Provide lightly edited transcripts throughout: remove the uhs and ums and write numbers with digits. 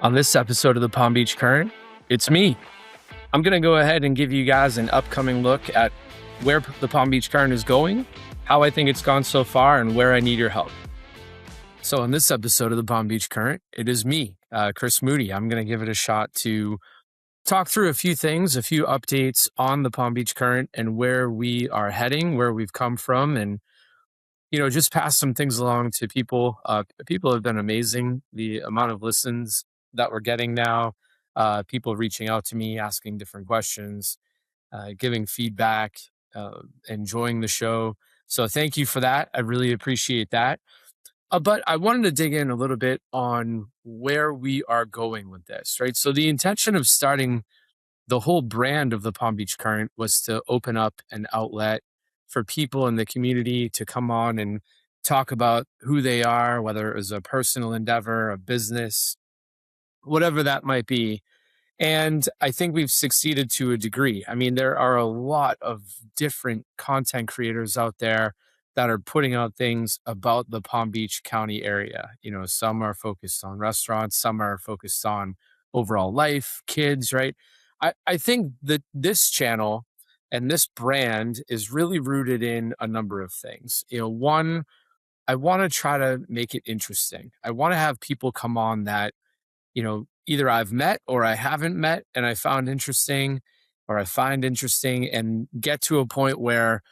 On this episode of the Palm Beach Current, it's me. I'm going to go ahead and give you guys an upcoming look at where the Palm Beach Current is going, how I think it's gone so far, and where I need your help. So on this episode of the Palm Beach Current, it is me, Chris Moody. I'm going to give it a shot to talk through a few things, a few updates on the Palm Beach Current and where we are heading, where we've come from, and just pass some things along to people. People have been amazing. The amount of listens that we're getting now, people reaching out to me, asking different questions, giving feedback, enjoying the show. So thank you for that. I really appreciate that. But I wanted to dig in a little bit on where we are going with this, right? So the intention of starting the whole brand of the Palm Beach Current was to open up an outlet for people in the community to come on and talk about who they are, whether it was a personal endeavor, a business, whatever that might be. And I think we've succeeded to a degree. I mean, there are a lot of different content creators out there that are putting out things about the Palm Beach County area. Some are focused on restaurants, some are focused on overall life, kids, right? I think that this channel and this brand is really rooted in a number of things. One, I want to try to make it interesting. I want to have people come on that either I've met or I haven't met and I found interesting or I find interesting, and get to a point where,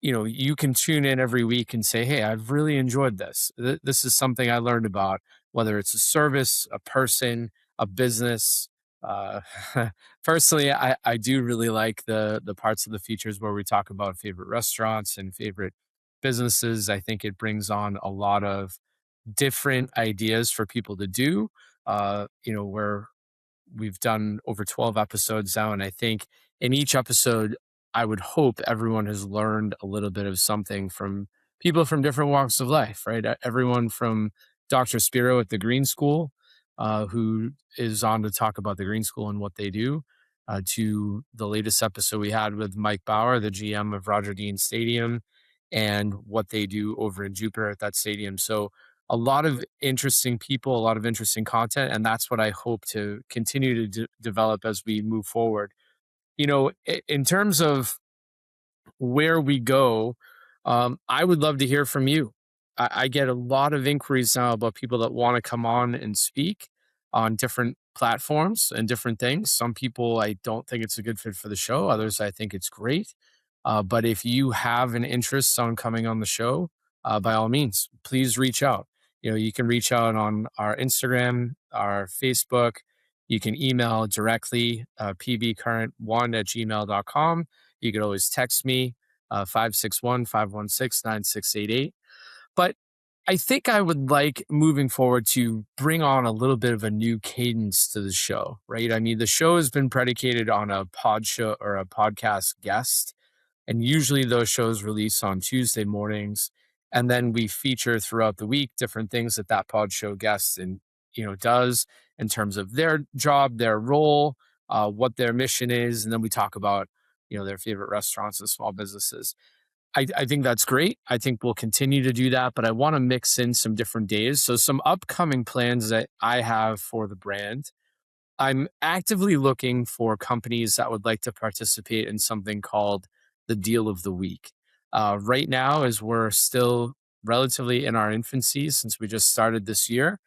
you can tune in every week and say, hey, I've really enjoyed this. This is something I learned about, whether it's a service, a person, a business. Uh, Personally, I do really like the parts of the features where we talk about favorite restaurants and favorite businesses. I think it brings on a lot of different ideas for people to do. Where we've done over 12 episodes now, and I think in each episode, I would hope everyone has learned a little bit of something from people from different walks of life, right? Everyone from Dr. Spiro at the Green School, who is on to talk about the Green School and what they do, to the latest episode we had with Mike Bauer, the GM of Roger Dean Stadium, and what they do over in Jupiter at that stadium. So a lot of interesting people, a lot of interesting content, and that's what I hope to continue to develop as we move forward. In terms of where we go, I would love to hear from you. I get a lot of inquiries now about people that want to come on and speak on different platforms and different things. Some people, I don't think it's a good fit for the show. Others, I think it's great. But if you have an interest on coming on the show, by all means, please reach out. You can reach out on our Instagram, our Facebook. You can email directly, pbcurrent1@gmail.com. You could always text me, 561-516-9688. But I think I would like moving forward to bring on a little bit of a new cadence to the show, right? I mean, the show has been predicated on a pod show or a podcast guest, and usually those shows release on Tuesday mornings. And then we feature throughout the week different things that pod show guests and does in terms of their job, their role, what their mission is, and then we talk about their favorite restaurants and small businesses. I think that's great. I think we'll continue to do that, but I want to mix in some different days. So some upcoming plans that I have for the brand. I'm actively looking for companies that would like to participate in something called the Deal of the Week. Right now, as we're still relatively in our infancy since we just started this year,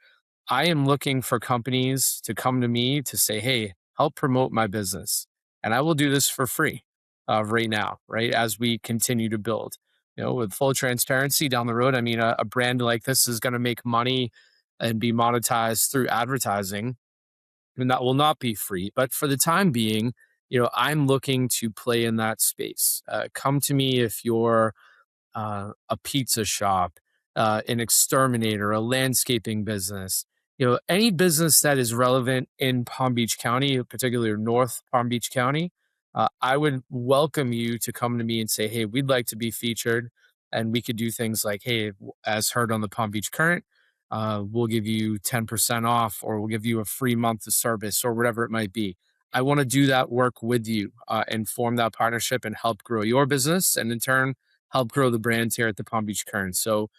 I am looking for companies to come to me to say, hey, help promote my business. And I will do this for free right now, right? As we continue to build, with full transparency down the road. I mean, a brand like this is going to make money and be monetized through advertising, and that will not be free. But for the time being, I'm looking to play in that space. Come to me if you're a pizza shop, an exterminator, a landscaping business, any business that is relevant in Palm Beach County, particularly North Palm Beach County. I would welcome you to come to me and say, hey, we'd like to be featured. And we could do things like, hey, as heard on the Palm Beach Current, we'll give you 10% off, or we'll give you a free month of service, or whatever it might be. I want to do that work with you and form that partnership and help grow your business, and in turn, help grow the brands here at the Palm Beach Current. So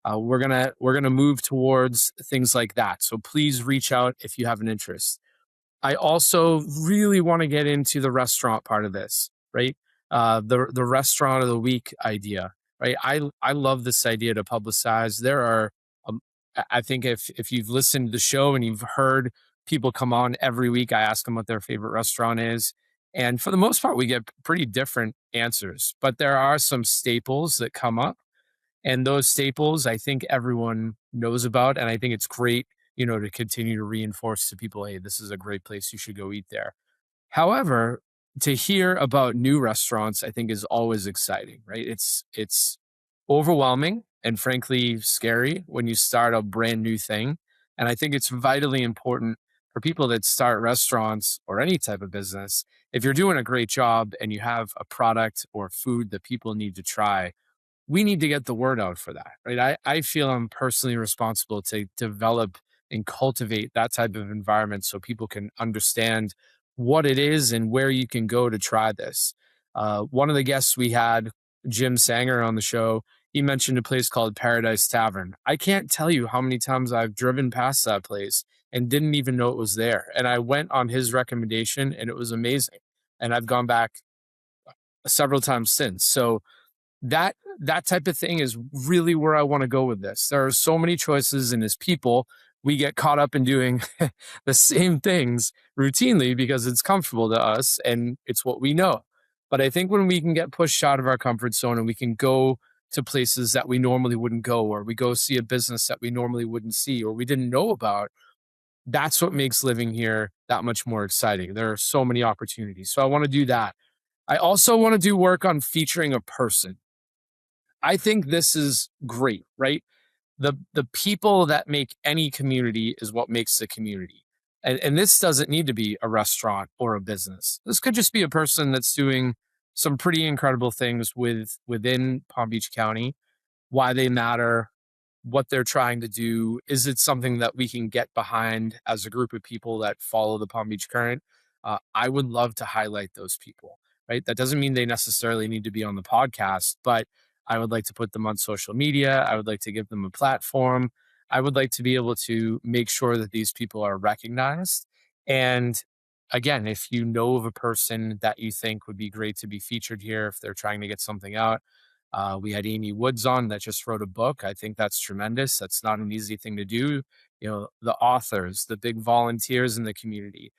We're gonna move towards things like that. So please reach out if you have an interest. I also really want to get into the restaurant part of this, right? The restaurant of the week idea, right? I love this idea to publicize. There are, I think if you've listened to the show and you've heard people come on every week, I ask them what their favorite restaurant is, and for the most part, we get pretty different answers. But there are some staples that come up, and those staples, I think everyone knows about. And I think it's great, to continue to reinforce to people, hey, this is a great place. You should go eat there. However, to hear about new restaurants, I think is always exciting, right? It's overwhelming and frankly scary when you start a brand new thing. And I think it's vitally important for people that start restaurants or any type of business. If you're doing a great job and you have a product or food that people need to try, we need to get the word out for that, right? I feel I'm personally responsible to develop and cultivate that type of environment so people can understand what it is and where you can go to try this. One of the guests we had, Jim Sanger, on the show, he mentioned a place called Paradise Tavern. I can't tell you how many times I've driven past that place and didn't even know it was there. And I went on his recommendation and it was amazing. And I've gone back several times since. So that type of thing is really where I want to go with this. There are so many choices, and as people, we get caught up in doing the same things routinely because it's comfortable to us and it's what we know. But I think when we can get pushed out of our comfort zone and we can go to places that we normally wouldn't go, or we go see a business that we normally wouldn't see or we didn't know about, that's what makes living here that much more exciting. There are so many opportunities. So I want to do that. I also want to do work on featuring a person. I think this is great, right? The people that make any community is what makes the community. And this doesn't need to be a restaurant or a business. This could just be a person that's doing some pretty incredible things within Palm Beach County, why they matter, what they're trying to do. Is it something that we can get behind as a group of people that follow the Palm Beach Current? I would love to highlight those people, right? That doesn't mean they necessarily need to be on the podcast, but I would like to put them on social media. I would like to give them a platform. I would like to be able to make sure that these people are recognized. And again, if you know of a person that you think would be great to be featured here, if they're trying to get something out, we had Amy Woods on that just wrote a book. I think that's tremendous. That's not an easy thing to do. The authors, the big volunteers in the community,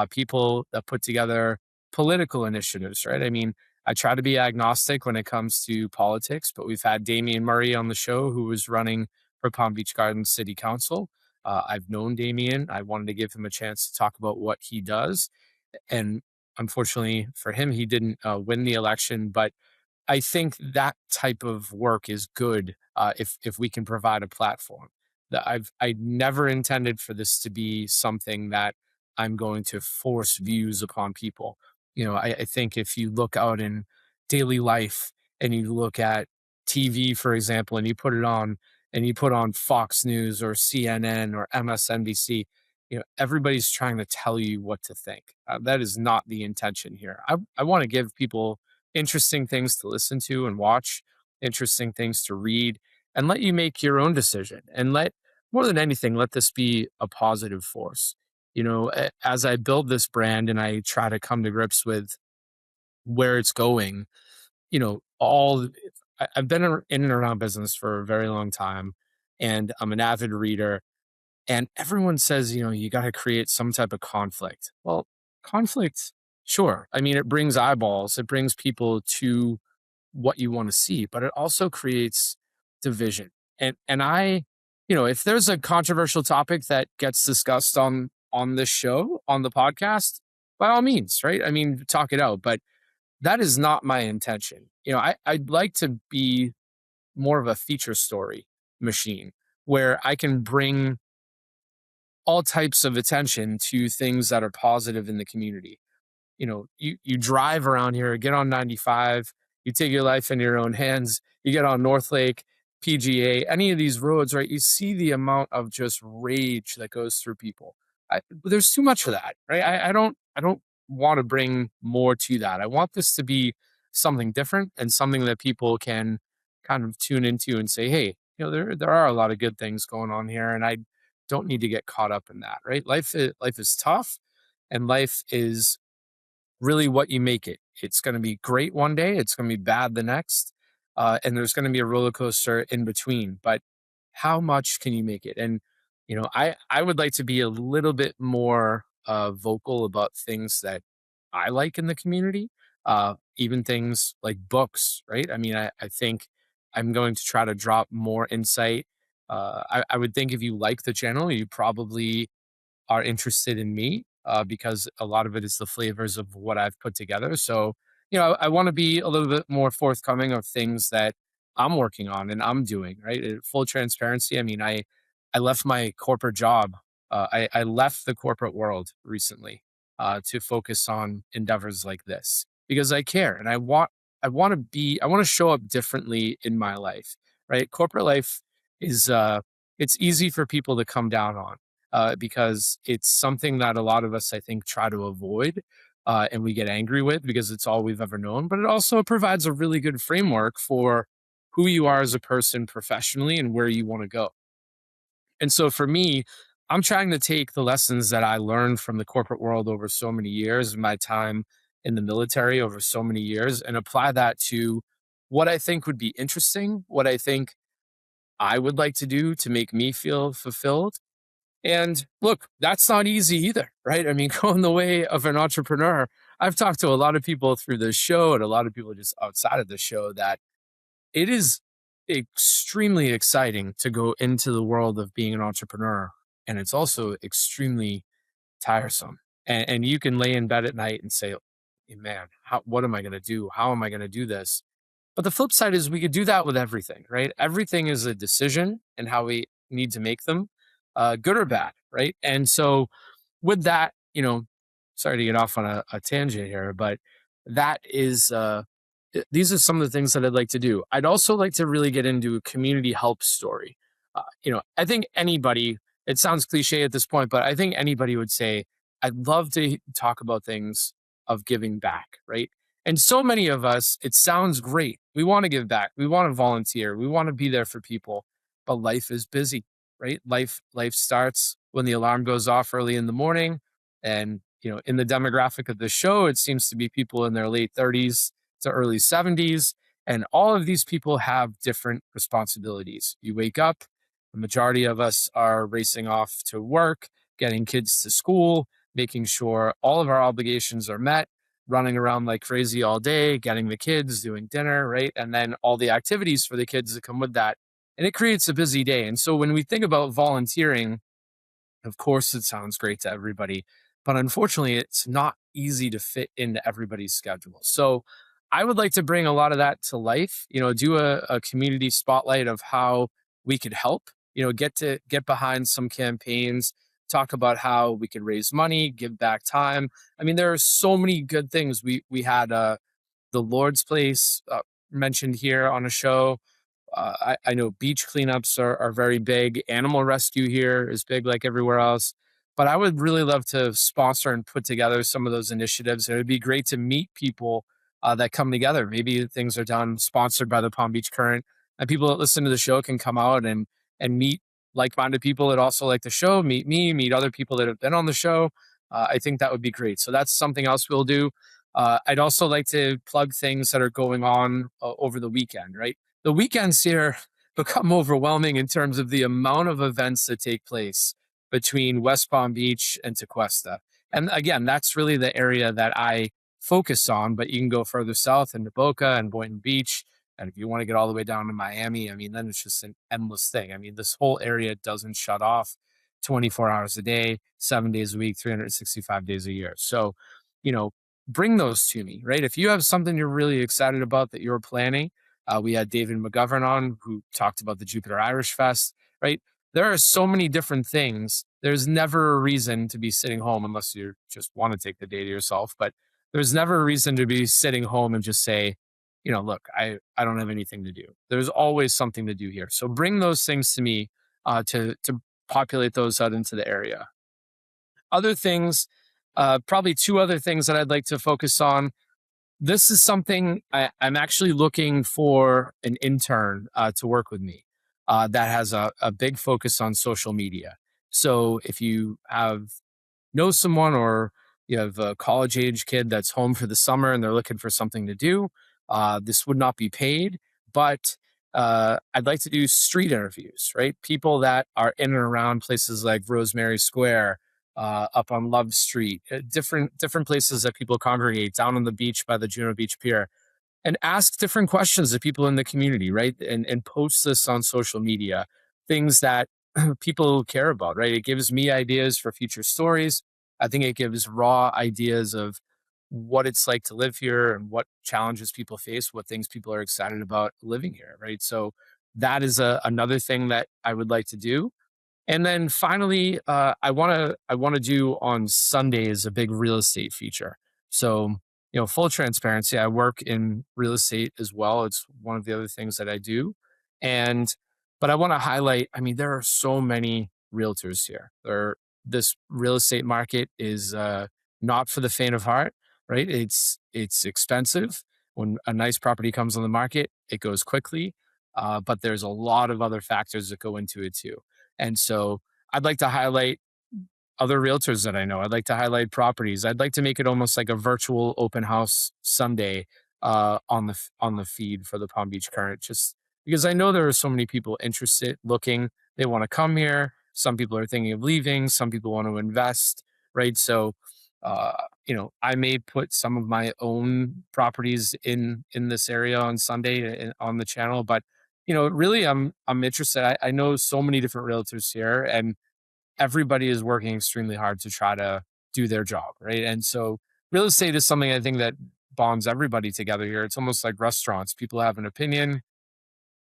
people that put together political initiatives, right? I mean, I try to be agnostic when it comes to politics, but we've had Damian Murray on the show who was running for Palm Beach Gardens City Council. I've known Damian. I wanted to give him a chance to talk about what he does. And unfortunately for him, he didn't win the election, but I think that type of work is good if we can provide a platform. That I never intended for this to be something that I'm going to force views upon people. I think if you look out in daily life and you look at TV, for example, and you put it on and you put on Fox News or CNN or MSNBC, everybody's trying to tell you what to think. That is not the intention here. I want to give people interesting things to listen to and watch, interesting things to read, and let you make your own decision. And more than anything, let this be a positive force. As I build this brand and I try to come to grips with where it's going, I've been in and around business for a very long time, and I'm an avid reader. And everyone says, you got to create some type of conflict. Well, conflict, sure. I mean, it brings eyeballs, it brings people to what you want to see, but it also creates division. And if there's a controversial topic that gets discussed on this show, on the podcast, by all means, right? I mean, talk it out, but that is not my intention. I'd like to be more of a feature story machine where I can bring all types of attention to things that are positive in the community. You drive around here, get on 95, you take your life in your own hands, you get on North Lake, PGA, any of these roads, right? You see the amount of just rage that goes through people. There's too much of that, right? I don't want to bring more to that. I want this to be something different and something that people can kind of tune into and say, hey, there are a lot of good things going on here, and I don't need to get caught up in that, right? Life is tough, and life is really what you make it. It's going to be great one day, it's going to be bad the next, and there's going to be a roller coaster in between. But how much can you make it? And I would like to be a little bit more vocal about things that I like in the community, even things like books, right? I mean, I think I'm going to try to drop more insight. I would think if you like the channel, you probably are interested in me, because a lot of it is the flavors of what I've put together. So, I want to be a little bit more forthcoming of things that I'm working on and I'm doing, right? Full transparency. I mean, I left my corporate job. I left the corporate world recently, to focus on endeavors like this because I care and I want to show up differently in my life, right? Corporate life is, it's easy for people to come down on, because it's something that a lot of us, I think, try to avoid, and we get angry with because it's all we've ever known. But it also provides a really good framework for who you are as a person professionally and where you want to go. And so for me, I'm trying to take the lessons that I learned from the corporate world over so many years, my time in the military over so many years, and apply that to what I think would be interesting, what I think I would like to do to make me feel fulfilled. And look, that's not easy either, right? I mean, going the way of an entrepreneur, I've talked to a lot of people through this show and a lot of people just outside of the show that it is extremely exciting to go into the world of being an entrepreneur. And it's also extremely tiresome. And you can lay in bed at night and say, "Hey, man, what am I going to do? How am I going to do this?" But the flip side is we could do that with everything, right? Everything is a decision and how we need to make them, good or bad, right? And so with that, sorry to get off on a tangent here, but that is, these are some of the things that I'd like to do. I'd also like to really get into a community help story. I think anybody, it sounds cliche at this point, but I think anybody would say, I'd love to talk about things of giving back, right? And so many of us, it sounds great. We want to give back. We want to volunteer. We want to be there for people, but life is busy, right? Life starts when the alarm goes off early in the morning. And, in the demographic of the show, it seems to be people in their late 30s to early 70s. And all of these people have different responsibilities. You wake up, the majority of us are racing off to work, getting kids to school, making sure all of our obligations are met, running around like crazy all day, getting the kids, doing dinner, right? And then all the activities for the kids that come with that. And it creates a busy day. And so when we think about volunteering, of course, it sounds great to everybody, but unfortunately, it's not easy to fit into everybody's schedule. So I would like to bring a lot of that to life, do a community spotlight of how we could help, get behind some campaigns, talk about how we could raise money, give back time. I mean, there are so many good things. We had the Lord's Place, mentioned here on a show. I know beach cleanups are very big. Animal rescue here is big, like everywhere else. But I would really love to sponsor and put together some of those initiatives. It would be great to meet people, that come together. Maybe things are done sponsored by the Palm Beach Current, and people that listen to the show can come out and meet like-minded people that also like the show. Meet me, meet other people that have been on the show. I think that would be great. So that's something else we'll do. I'd also like to plug things that are going on, over the weekend, right? The weekends here become overwhelming in terms of the amount of events that take place between West Palm Beach and Tequesta. And again, that's really the area that I focus on, but you can go further south into Boca and Boynton Beach. And if you want to get all the way down to Miami, I mean, then it's just an endless thing. I mean, this whole area doesn't shut off 24 hours a day, 7 days a week, 365 days a year. So, you know, bring those to me, right? If you have something you're really excited about that you're planning, we had David McGovern on who talked about the Jupiter Irish Fest, right? There are so many different things. There's never a reason to be sitting home unless you just want to take the day to yourself. But there's never a reason to be sitting home and just say, look, I don't have anything to do. There's always something to do here. So bring those things to me, to populate those out into the area. Other things, probably two other things that I'd like to focus on. This is something I'm actually looking for an intern, to work with me. that has a big focus on social media. So if you know someone, or you have a college age kid that's home for the summer and they're looking for something to do, this would not be paid, but I'd like to do street interviews, right? People that are in and around places like Rosemary Square, up on Love Street, different places that people congregate, down on the beach by the Juno Beach Pier, and ask different questions to people in the community, right? And post this on social media, things that people care about, right? It gives me ideas for future stories. I think it gives raw ideas of what it's like to live here and what challenges people face, what things people are excited about living here, right? So that is another thing that I would like to do. And then finally, I want to do on Sundays a big real estate feature. So, full transparency, I work in real estate as well. It's one of the other things that I do. And but I want to highlight, I mean, there are so many realtors here. This real estate market is not for the faint of heart, right? It's expensive. When a nice property comes on the market, it goes quickly. But there's a lot of other factors that go into it too. And so I'd like to highlight other realtors that I know. I'd like to highlight properties. I'd like to make it almost like a virtual open house Sunday, on the feed for the Palm Beach Current, just because I know there are so many people interested, looking. They want to come here. Some people are thinking of leaving. Some people want to invest, right? So, uh, I may put some of my own properties in this area on Sunday, on the channel, but really, I'm interested. I know so many different realtors here, and everybody is working extremely hard to try to do their job, right? And so real estate is something I think that bonds everybody together here. It's almost like restaurants. People have an opinion.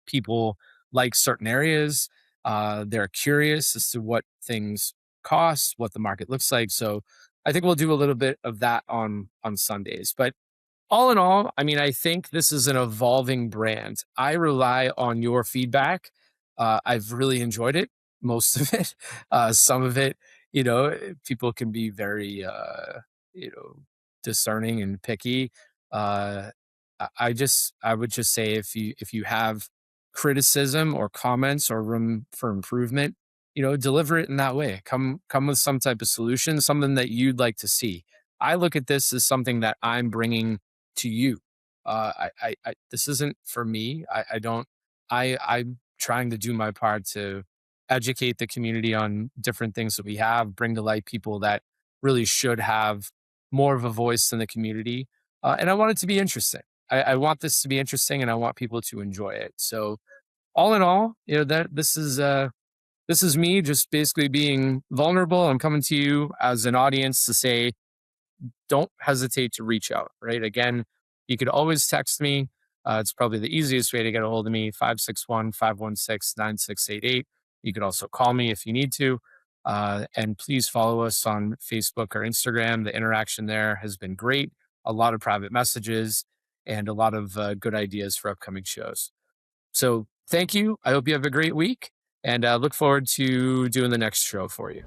People like certain areas. They're curious as to what things cost, what the market looks like. So I think we'll do a little bit of that on Sundays. But all in all, I mean, I think this is an evolving brand. I rely on your feedback. I've really enjoyed it, most of it. Some of it, people can be very, you know, discerning and picky. Uh, I would just say, if you have criticism or comments or room for improvement, deliver it in that way. Come with some type of solution, something that you'd like to see. I look at this as something that I'm bringing to you. This isn't for me. I don't. I'm trying to do my part to educate the community on different things that we have, bring to light people that really should have more of a voice in the community, and I want it to be interesting. I want this to be interesting, and I want people to enjoy it. So, all in all, that this is me just basically being vulnerable. I'm coming to you as an audience to say, don't hesitate to reach out, right? Again, you could always text me. It's probably the easiest way to get a hold of me, 561-516-9688. You could also call me if you need to. And please follow us on Facebook or Instagram. The interaction there has been great. A lot of private messages and a lot of good ideas for upcoming shows. So thank you. I hope you have a great week, and look forward to doing the next show for you.